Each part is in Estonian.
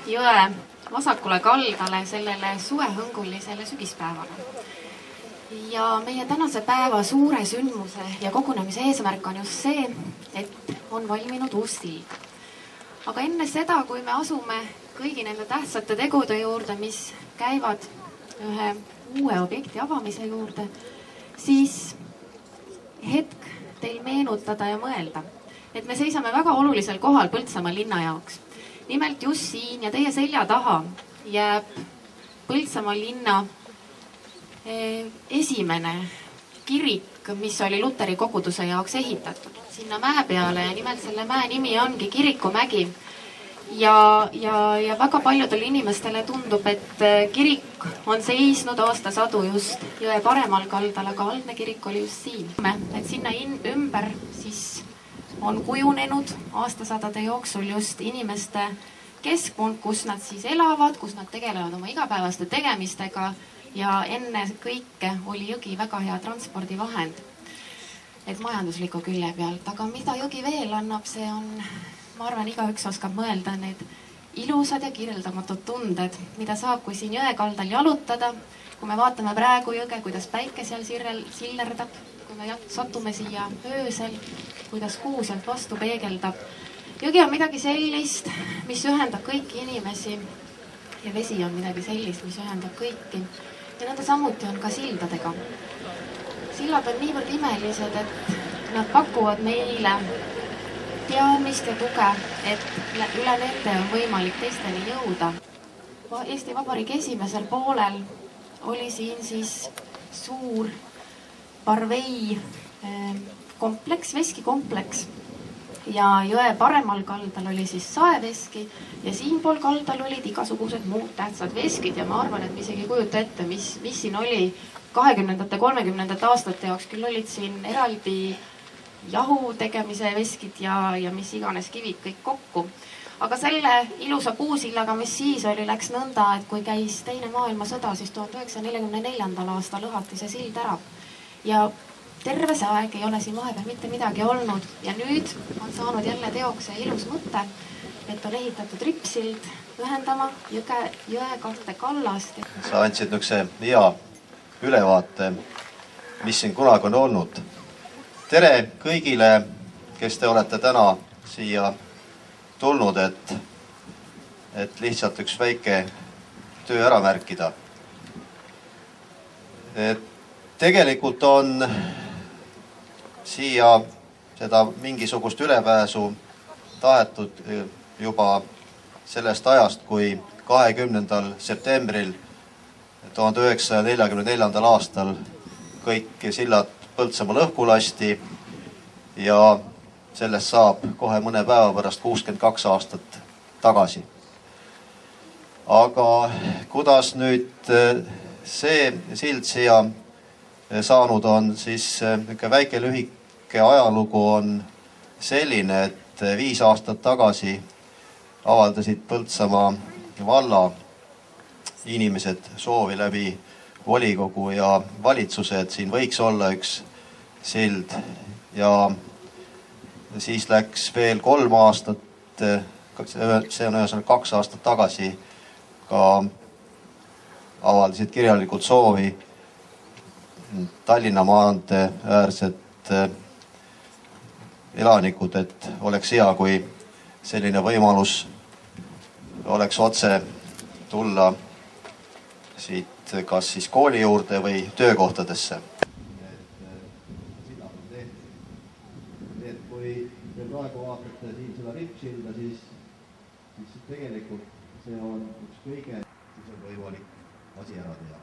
jõe vasakule kaldale sellele suvehõngulisele sügispäevale. Ja meie tänase päeva suure sündmuse ja kogunemise eesmärk on just see, et on valminud uus sild. Aga enne seda, kui me asume kõigi nende tähtsate tegude juurde, mis käivad ühe uue objekti avamise juurde, siis hetk teil meenutada ja mõelda, et me seisame väga olulisel kohal Põltsamaa linna jaoks. Nimelt just siin ja teie selja taha jääb Põltsamaa linna esimene kirik, mis oli Luteri koguduse jaoks ehitatud sinna mäe peale ja nimelt selle mäe nimi ongi Kirikumägi. Ja väga paljudele inimestele tundub, et kirik on seisnud aastasadu just jõe paremal kaldal, aga algne kirik oli just siin. Et sinna ümber siis on kujunenud aastasadade jooksul just inimeste keskpunkt, kus nad siis elavad, kus nad tegelevad oma igapäevaste tegemistega ja enne kõike oli jõgi väga hea transpordivahend, et majandusliku külje pealt. Aga mida jõgi veel annab, see on, ma arvan, igaüks oskab mõelda need ilusad ja kirjeldamatud tunded, mida saab, kui siin jõe kaldal jalutada. Kui me vaatame praegu jõge, kuidas päike seal sillerdab, kui me satume siia öösel, kuidas kuu sealt vastu peegeldab. Jõgi on midagi sellist, mis ühendab kõiki inimesi ja vesi on midagi sellist, mis ühendab kõiki. Ja nõnda samuti on ka sildadega. Sillad on niivõrd imelised, et nad pakuvad meile teadmist ja tuge, et üle nende on võimalik teisteni jõuda. Eesti Vabariigi esimesel poolel oli siin siis suur parvei kompleks, veskikompleks. Ja jõe paremal kaldal oli siis saeveski ja siinpool kaldal olid igasugused muud tähtsad veskid ja ma arvan, et me isegi kujuta ette, mis siin oli 20. 30. aastate jaoks. Küll olid siin eraldi jahu tegemise veskid ja mis iganes kivid kõik kokku. Aga selle ilusa puusillaga, mis siis oli, läks nõnda, et kui käis teine maailmasõda, siis 1944. aastal lõhati see sild ära. Ja terve see aeg ei ole siin vahepeal mitte midagi olnud ja nüüd on saanud jälle teoks see ilus mõte, et on ehitatud rippsild ühendama jõe kahte kallast. Sa andsid nükse hea ülevaate, mis siin kunagi on olnud. Tere kõigile, kes te olete täna siia tulnud, et lihtsalt üks väike töö ära märkida. Tegelikult on siia seda mingisugust ülepääsu tahetud juba sellest ajast, kui 20. septembril 1944. aastal kõik sillad Põltsamaal õhku lasti ja sellest saab kohe mõne päeva pärast 62 aastat tagasi. Aga kuidas nüüd see sild siia saanud on, siis väike lühike ajalugu on selline, et 5 aastat tagasi avaldasid Põltsamaa valla inimesed soovi läbi volikogu ja valitsuse, et siin võiks olla üks sild ja siis läks veel 3 aastat, see on ühesõnaga 2 aastat tagasi ka avaldasid kirjalikult soovi Tallinna maantee äärsed elanikud, et oleks hea, kui selline võimalus oleks otse tulla siit kas siis kooli juurde või töökohtadesse. Kui te praegu vaatate siin seda rippsilda, siis tegelikult see on üks kõige, siis on võimalik asi ära teha.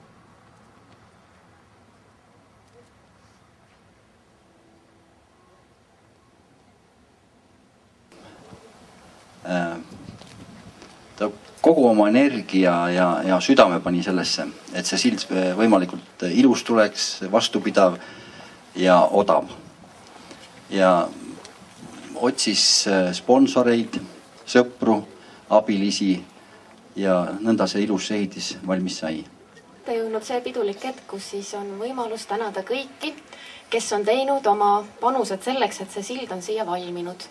Ta kogu oma energia ja südame pani sellesse, et see sild võimalikult ilus tuleks, vastupidav ja odav. Ja otsis sponsoreid, sõpru, abilisi ja nõnda see ilus ehitis valmis sai. Jõudnud see pidulik hetk, kus siis on võimalus tänada kõiki, kes on teinud oma panused selleks, et see sild on siia valminud.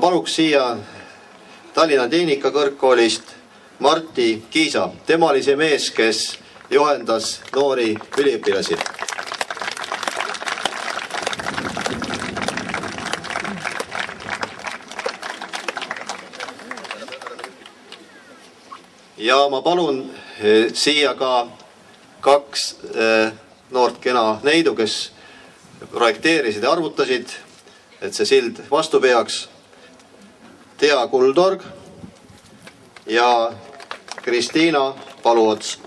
paluks siia Tallinna Tehnikakõrgkoolist Martti Kiisa. Tema oli see mees, kes juhendas noori üliõpilasi. Ja ma palun siia ka 2 noort kena neidu, kes projekteerisid ja arvutasid, et see sild vastu peaks. Tea Kuldorg ja Kristiina Paluots.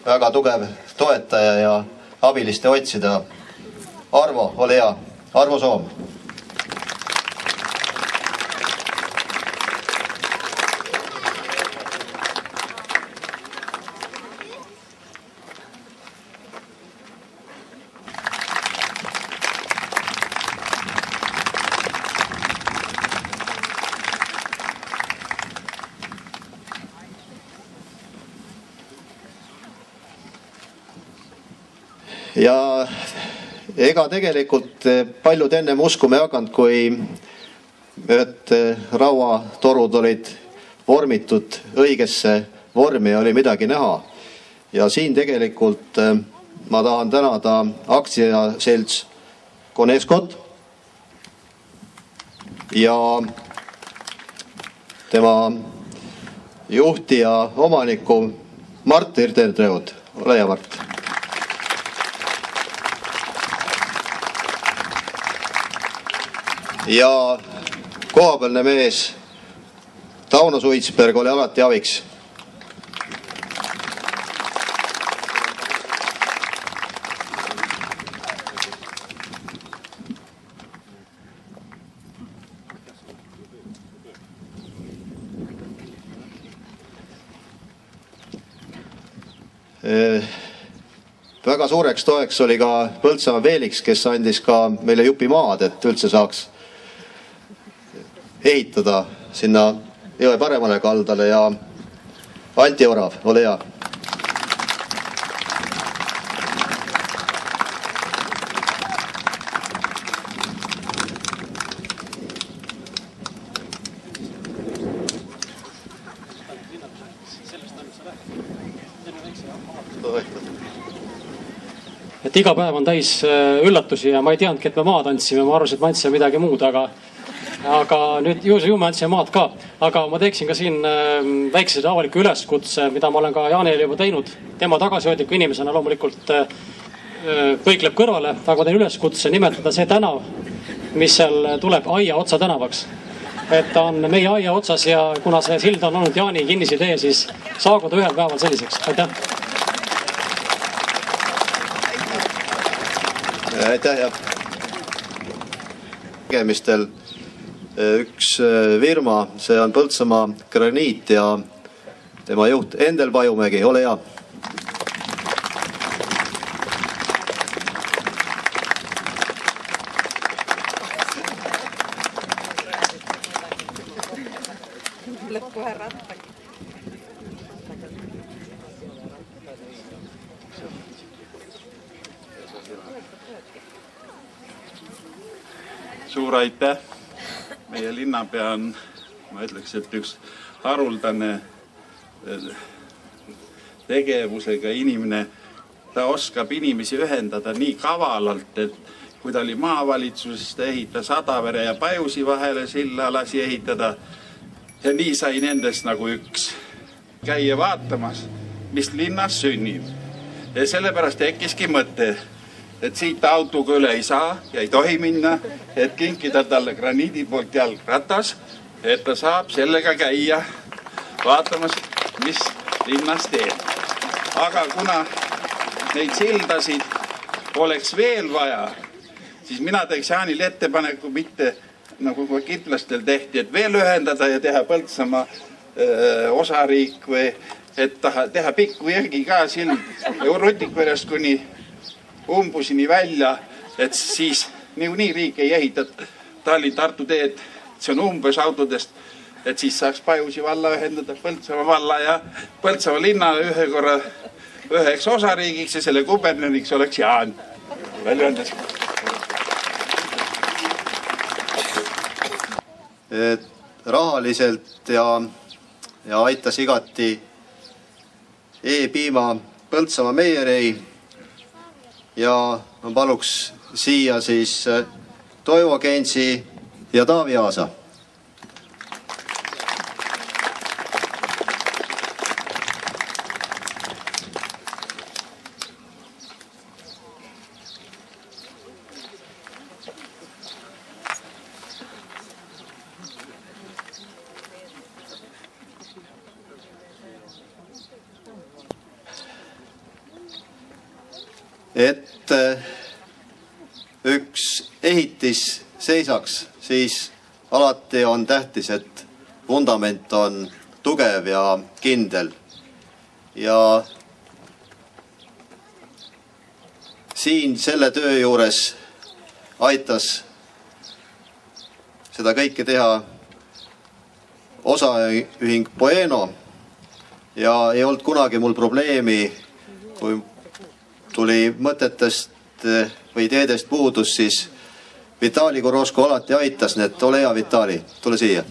Väga tugev toetaja ja abiliste otsida. Arvo, ole hea. Arvo Soom. Ja ega tegelikult paljud ennem uskume hakanud, kui et rauatorud olid vormitud õigesse vormi ja oli midagi näha. Ja siin tegelikult ma tahan tänada aktsiaselts Koneskot ja tema juhti ja omaniku Mart Hirdenreud. Ole hea, Mart. Ja kohapealne mees Tauno Suitsberg oli alati abiks. Väga suureks toeks oli ka Põltsamaa Veeliks, kes andis ka meile jupi maad, et üldse saaks ehitada sinna jõe paremale kaldale. Ja Anti Orav, ole hea. Et iga päev on täis üllatusi ja ma ei teadnudki, et me maad andsime. Ma arvasin, et me andsime midagi muud, aga nüüd ju me andsime maad ka. Aga ma teeksin ka siin väikse avaliku üleskutse, mida ma olen ka Jaanile juba teinud. Tema tagasihoidliku inimesena loomulikult põikleb kõrvale, aga ma teen üleskutse nimetada see tänav, mis seal tuleb Aia Otsa tänavaks. Et ta on meie Aia otsas ja kuna see sild on olnud Jaani kinnisidee, siis saagu ta ühel päeval selliseks. Aitäh! Aitäh, jah. Tegemistel üks firma, see on Põltsamaa Graniit ja tema juht Endel Pajumägi, ole hea. Suur aitäh. Meie linnapea on, ma ütleks, et üks haruldane tegevusega inimene. Ta oskab inimesi ühendada nii kavalalt, et kui ta oli maavalitsusest, ehitas Adavere ja Pajusi vahele silla, lasi ehitada. Ja nii sai nendest nagu üks käia vaatamas, mis linnas sünnib. Ja sellepärast tekkiski mõte, et siit autoga üle ei saa ja ei tohi minna, et kinkida talle Graniidi poolt jalgratas, et ta saab sellega käia vaatamas, mis linnas teeb. Aga kuna neid sildasid oleks veel vaja, siis mina teeks Jaanile ettepaneku mitte nagu kitlastel tehti, et veel ühendada ja teha Põltsamaa osariik või et teha Pikku Jõgi ka sild Rutikverest kuni Umbusini välja et siis niikuinii riik ei ehita Tallinn-Tartu teed, see on umbes autodest, et siis saaks Pajusi valla ühendada Põltsamaa valla ja Põltsamaa linna ühe korra üheks osariigiks ja selle kuberneriks oleks Jaan. Välja öeldes. Rahaliselt ja aitas igati E-piima Põltsamaa Meierei ja ma paluks siia siis Toivo Gensi ja Taavi Aasa. Et üks ehitis seisaks, siis alati on tähtis, et vundament on tugev ja kindel. Ja siin selle töö juures aitas seda kõike teha osaühing Bueno ja ei olnud kunagi mul probleemi, kui tuli mõtetest või ideedest puudus, siis Vitali Korosko alati aitas, nii et ole hea, Vitali, tule siia.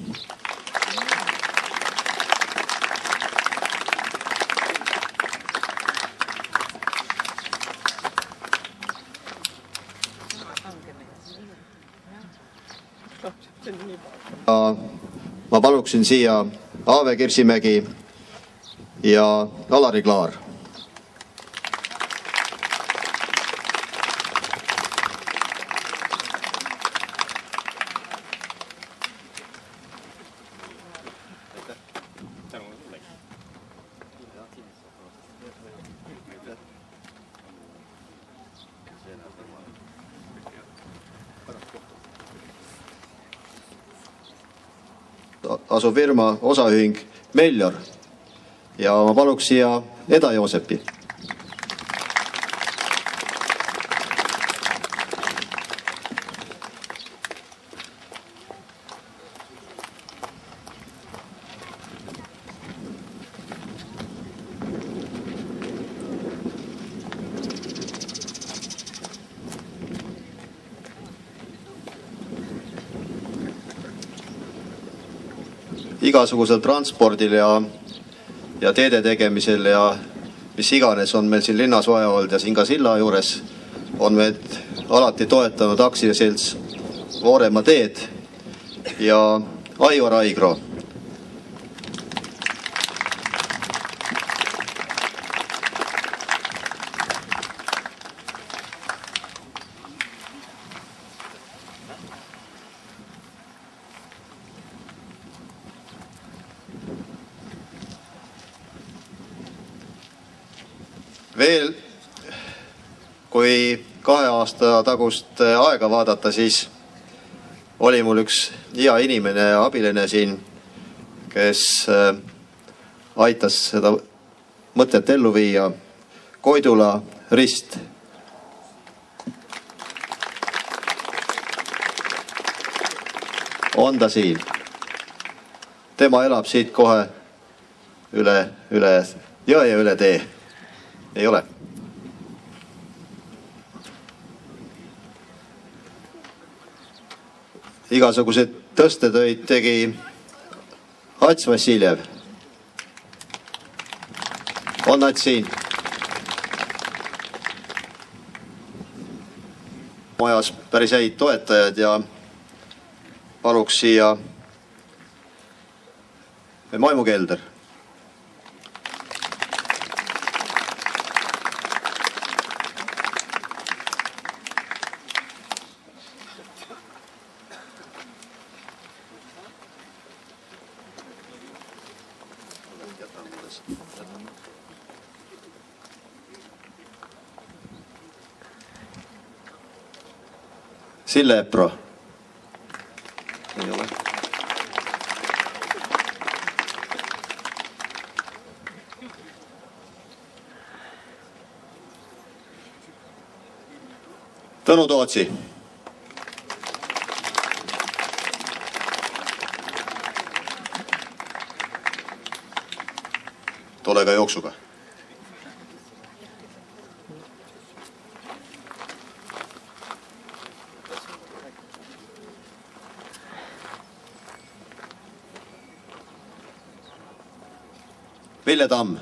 Ma paluksin siia Aave Kirsimägi ja Alari Klaar. Asub firma osaühing Meljor ja ma paluks siia Eda Joosepi. Igasugusel transpordil ja teede tegemisel ja mis iganes on meil siin linnas vaja olnud ja siin ka silla juures on meid alati toetanud aktsiaselts Vooremaa teed ja Aivar Aigro. Veel, kui 2 aasta tagust aega vaadata, siis oli mul üks hea inimene ja abiline siin, kes aitas seda mõtet ellu viia. Koidula Rist. On ta siin. Tema elab siit kohe üle jõe ja üle tee. Ei ole. Igasugused tõstetöid tegi Ats Vassiljev. On nad siin? Majas päris häid toetajad ja paluks siia Maimu Kelder. Sille Epro. Ei ole. Tõnu Tootsi. Tule ka jooksuga. Ville Tamm.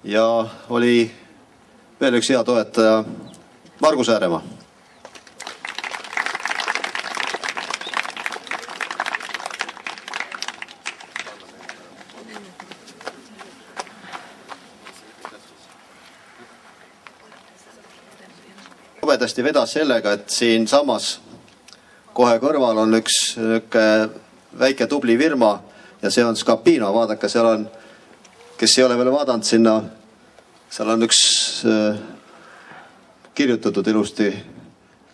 Ja oli veel üks hea toetaja, Margus Ääremaa. Jubedasti vedas sellega, et siin samas kohe kõrval on üks väike tubli firma ja see on Scapino. Vaadake, seal on, kes ei ole veel vaadanud sinna, seal on üks kirjutatud ilusti,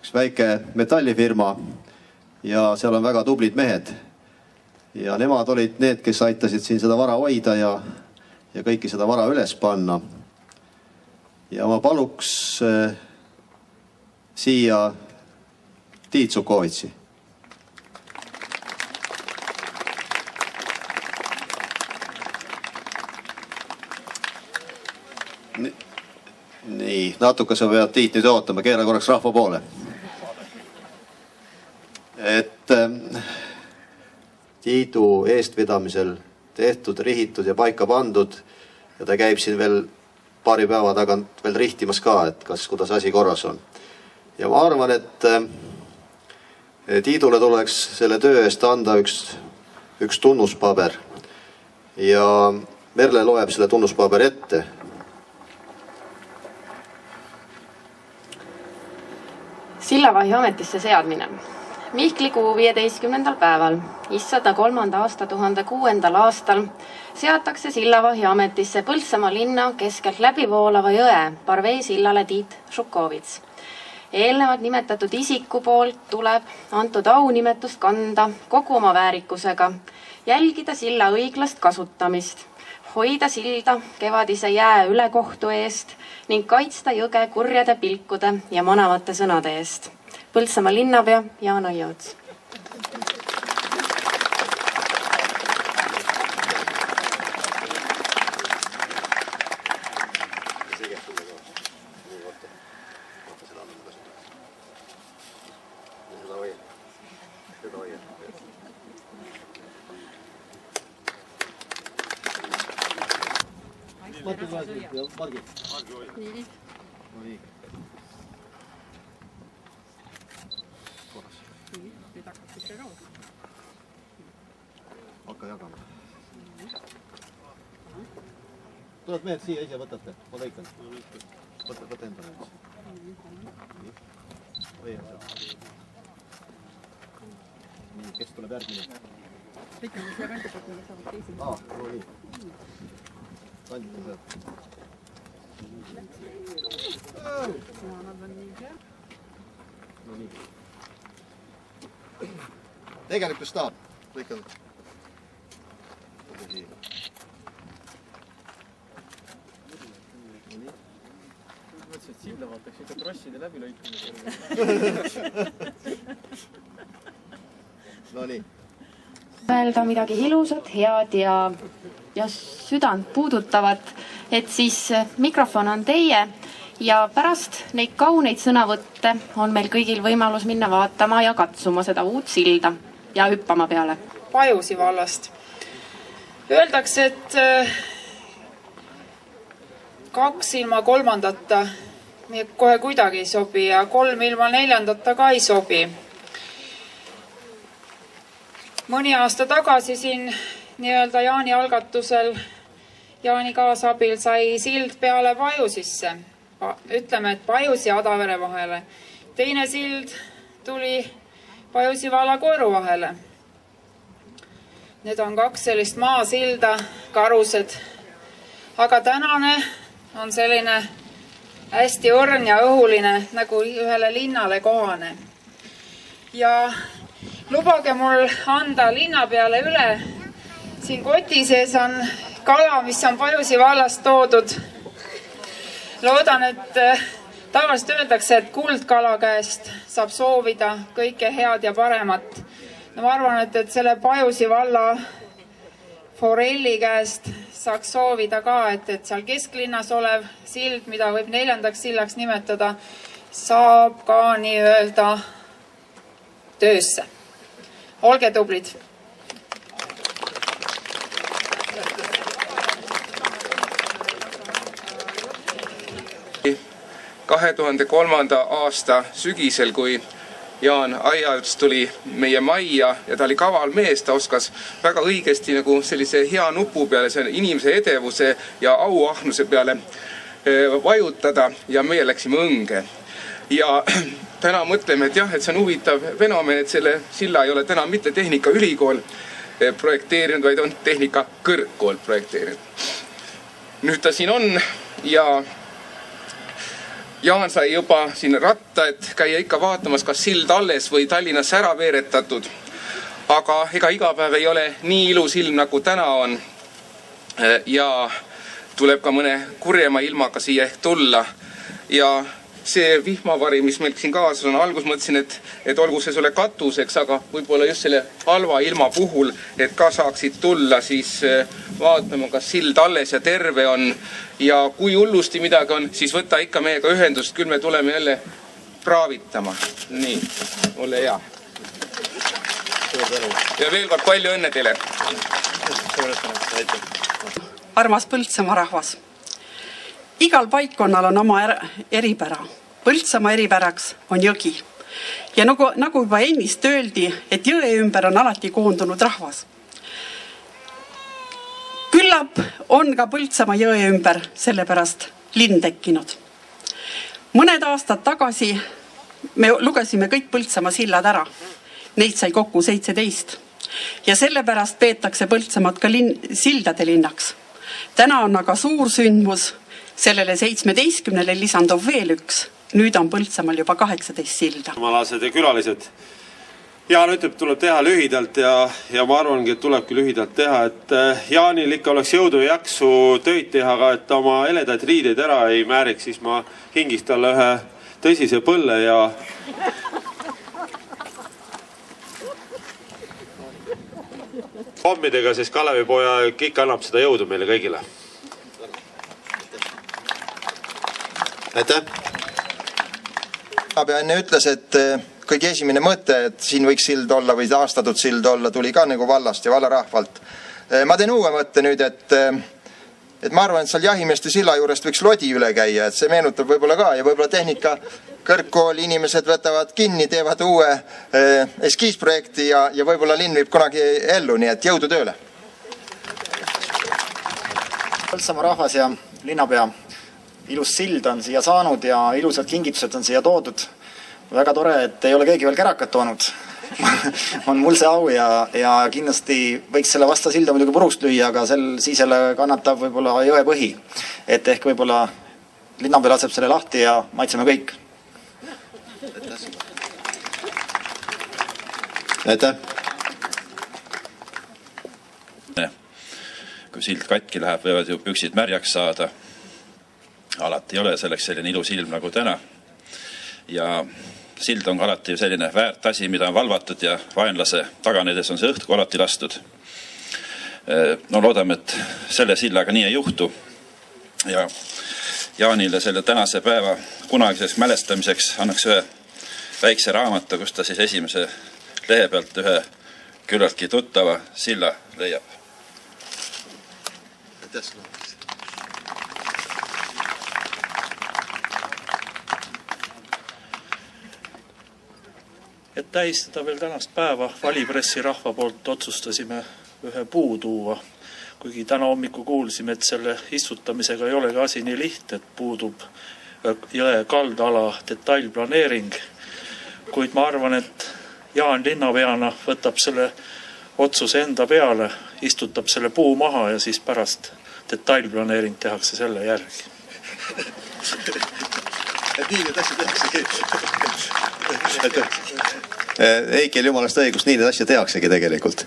üks väike metallifirma ja seal on väga tublid mehed. Ja nemad olid need, kes aitasid siin seda vara hoida ja kõiki seda vara üles panna. Ja ma paluks siia Tiit Sukovitsi. Nii, natuke sa pead Tiit nüüd ootama, keera korraks rahva poole. Et Tiidu eestvedamisel tehtud, rihitud ja paika pandud ja ta käib siin veel paari päeva tagant veel rihtimas ka, et kuidas asi korras on. Ja ma arvan, et Tiidule tuleks selle töö eest anda üks tunnuspaber ja Merle loeb selle tunnuspaber ette. Sillavahi ametisse seadmine. Mihklikuu 15. päeval, issada 3. aasta 1006. aastal seatakse Sillavahi ametisse Põltsamaa linna keskelt läbivoolava jõe Parvei sillale Tiit Šukovits. Eelnevalt nimetatud isiku poolt tuleb antud aunimetust kanda kogu oma väärikusega, jälgida silla õiglast kasutamist, hoida silda kevadise jää ülekohtu eest ning kaitsta jõge kurjade pilkude ja manavate sõnade eest. Põltsamaa linnapea Jaan Aiaots. Hakka jagama. Tuled mehed siia ise võtate, ma lõikan. Võta enda mehed. Nii, kes tuleb järgmine? Lõikame siia kandipoolt, mille saavad teised. No nii. Kandita sealt. Nad on nii seal. No nii. Tegelikult staab. Lõikad. Mõtlesin, et silla vaataks ikka trosside läbi lõikamine. No nii. Öelda midagi ilusat, head ja südant puudutavat, et siis mikrofon on teie ja pärast neid kauneid sõnavõtte on meil kõigil võimalus minna vaatama ja katsuma seda uut silda ja hüppama peale. Pajusi vallast. Öeldakse, et 2 ilma 3. kohe kuidagi ei sobi ja 3 ilma 4. ka ei sobi. Mõni aasta tagasi siin nii-öelda Jaani algatusel, Jaani kaasabil sai sild peale Pajusisse. Ütleme, et Pajusi ja Adavere vahele. Teine sild tuli Pajusi valla Koeru vahele. Need on 2 sellist maasilda, karused. aga tänane on selline hästi õrn ja õhuline, nagu ühele linnale kohane. Ja lubage mul anda linna peale üle. Siin koti sees on kala, mis on Pajusi vallast toodud. Loodan, et tavaliselt öeldakse, et kuldkala käest saab soovida kõike head ja paremat. No ma arvan, et selle Pajusi valla forelli käest saaks soovida ka, et seal kesklinnas olev sild, mida võib 4. sillaks nimetada, saab ka nii-öelda töösse. Olge tublid! 2003. aasta sügisel, kui Jaan Aiaüts tuli meie majja ja ta oli kaval mees, ta oskas väga õigesti nagu sellise hea nupu peale, see inimese edevuse ja auahnuse peale vajutada ja meie läksime õnge. Ja täna mõtleme, et jah, et see on huvitav fenomen, et selle silla ei ole täna mitte Tehnikaülikool projekteerinud, vaid on Tehnikakõrgkool projekteerinud. Nüüd ta siin on ja Jaan sai juba siin ratta, et käia ikka vaatamas, kas sild alles või Tallinnas ära veeretatud. Aga ega iga päev ei ole nii ilus ilm, nagu täna on. Ja tuleb ka mõne kurjema ilmaga siia ehk tulla. Ja see vihmavari, mis meil siin kaasas on, algus mõtlesin, et olgu see sulle katuseks, aga võib-olla just selle halva ilma puhul, et ka saaksid tulla, siis vaatama, kas sild alles ja terve on. Ja kui hullusti midagi on, siis võta ikka meiega ühendust, küll me tuleme jälle praavitama. Nii, ole hea. Ja veel kord palju õnne teile. Armas Põltsamaa rahvas. Igal paikkonnal on oma eripära. Põltsamaa eripäraks on jõgi. Ja nagu juba ennist öeldi, et jõe ümber on alati koondunud rahvas. Küllap on ka Põltsamaa jõe ümber sellepärast linn tekkinud. Mõned aastad tagasi me lugesime kõik Põltsamaa sillad ära. Neid sai kokku 17. Ja sellepärast peetakse Põltsamaad ka sildade linnaks. Täna on aga suur sündmus. Sellele 17-le lisandub veel üks. Nüüd on Põltsamaal juba 18 silda. Malased ja külalised. Jaan ütleb, tuleb teha lühidalt ja ma arvangi, et tulebki lühidalt teha, et Jaanil ikka oleks jõudu ja jaksu tööd teha, aga et oma eledaid riideid ära ei määriks, siis ma kingis talle ühe tõsise põlle ja pommidega, siis Kalevipoja ikka annab seda jõudu meile kõigile. Aitäh! Enne ütles, et kõige esimene mõte, et siin võiks sild olla või taastatud sild olla, tuli ka nagu vallast ja vallarahvalt. Ma teen uue mõtte nüüd, et ma arvan, et seal jahimeeste silla juurest võiks lodi üle käia, et see meenutab võib-olla ka ja võib-olla Tehnikakõrgkooli inimesed võtavad kinni, teevad uue eskiisprojekti ja võib-olla linn viib kunagi ellu, nii et jõudu tööle! Põltsamaa rahvas ja linnapea. Ilus sild on siia saanud ja ilusad kingitused on siia toodud. Väga tore, et ei ole keegi veel kärakat toonud. On mul see au ja kindlasti võiks selle vasta silda muidugi purust lüüa, aga siis jälle kannatab võib-olla jõe põhi. Et ehk võib-olla linnapea laseb selle lahti ja maitseme kõik. Aitäh! Kui sild katki läheb, võivad ju püksid märjaks saada. Alati ei ole selleks selline ilus ilm nagu täna. Ja sild on alati selline väärt asi, mida on valvatud ja vaenlase taganedes on see õhku alati lastud. No loodame, et selle sillaga nii ei juhtu. Ja Jaanile selle tänase päeva kunagiseks mälestamiseks annaks ühe väikse raamatu, kus ta siis esimese lehe pealt ühe küllaltki tuttava silla leiab. Et tähistada veel tänast päeva, valipressi rahva poolt otsustasime ühe puu tuua. Kuigi täna hommiku kuulsime, et selle istutamisega ei olegi asi nii liht, et puudub jõe kaldala detailplaneering. Kuid ma arvan, et Jaan linnapeana võtab selle otsuse enda peale, istutab selle puu maha ja siis pärast detailplaneering tehakse selle järgi. Et nii need asja tehaksegi. Eikil jumalast õigust, nii need asja tehaksegi tegelikult.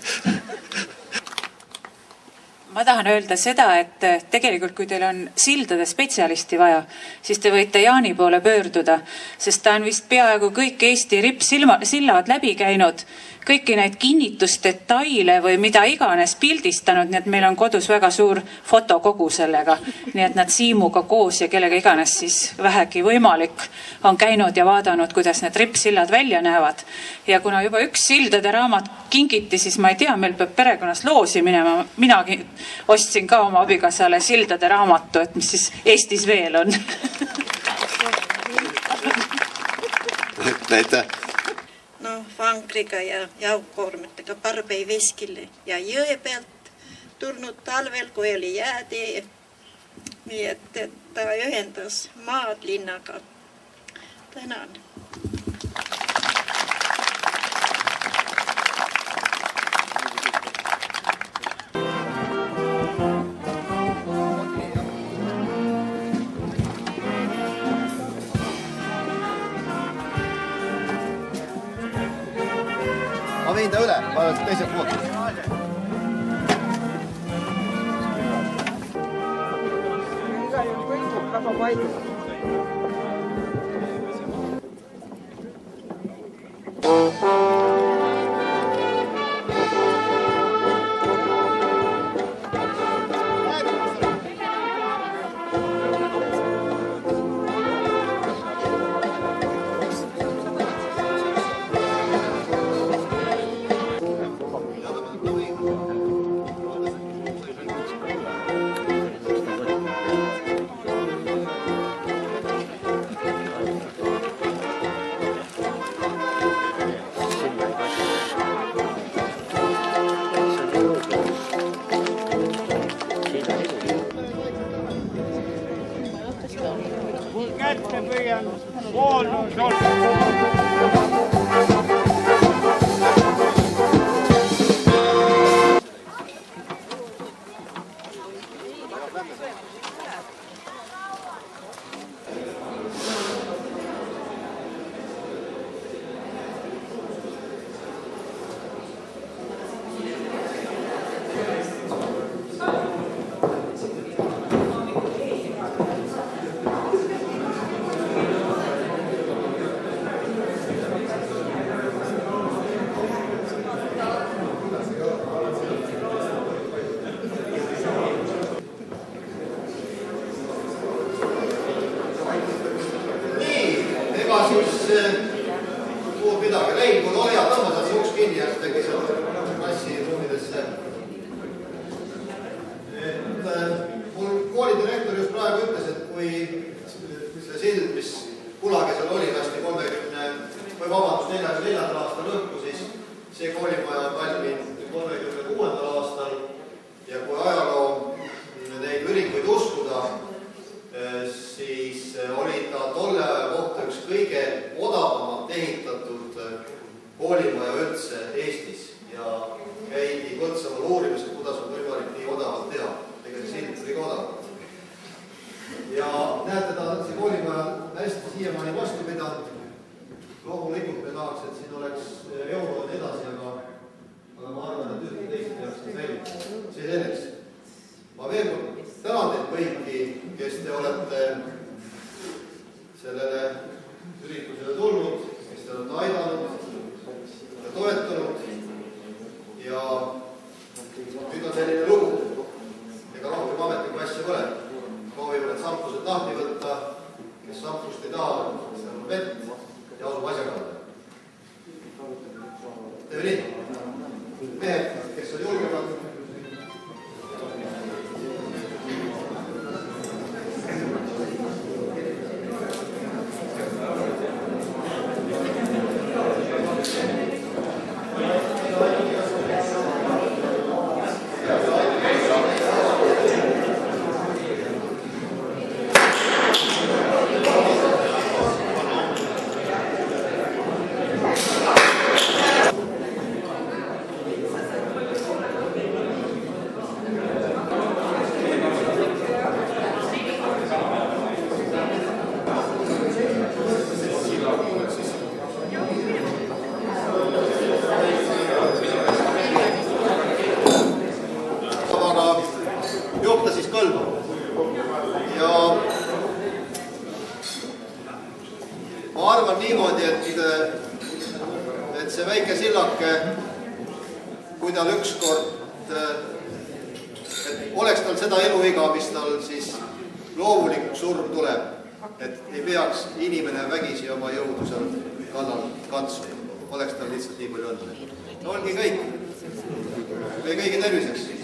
Ma tahan öelda seda, et tegelikult kui teil on sildade spetsialisti vaja, siis te võite Jaani poole pöörduda, sest ta on vist peaaegu kõik Eesti rippsillad läbi käinud, kõiki neid kinnitusdetaile või mida iganes pildistanud, nii et meil on kodus väga suur fotokogu sellega. Nii et nad Siimuga koos ja kellega iganes siis vähegi võimalik on käinud ja vaadanud, kuidas need rippsillad välja näevad. Ja kuna juba üks sildade raamat kingiti, siis ma ei tea, meil peab perekonnas loosi minema. Minagi ostsin ka oma abikaasale sildade raamatu, et mis siis Eestis veel on. Näite. No, vankriga ja jaukoormetega Parbei veskille ja jõe pealt tulnud talvel, kui oli jäätee. Nii et ta ühendas maad linnaga. Tänan. Ma viin ta üle, ma olen teisel poolt. Jook ta siis kõlbab. Ja ma arvan niimoodi, et see väike sillake, kui tal ükskord, et oleks tal seda eluiga, mis tal siis loomulik surm tuleb, et ei peaks inimene vägisi oma jõudu seal kallal katsuma, oleks tal lihtsalt nii palju õnne. Olgi kõik. Meie kõigi terviseks.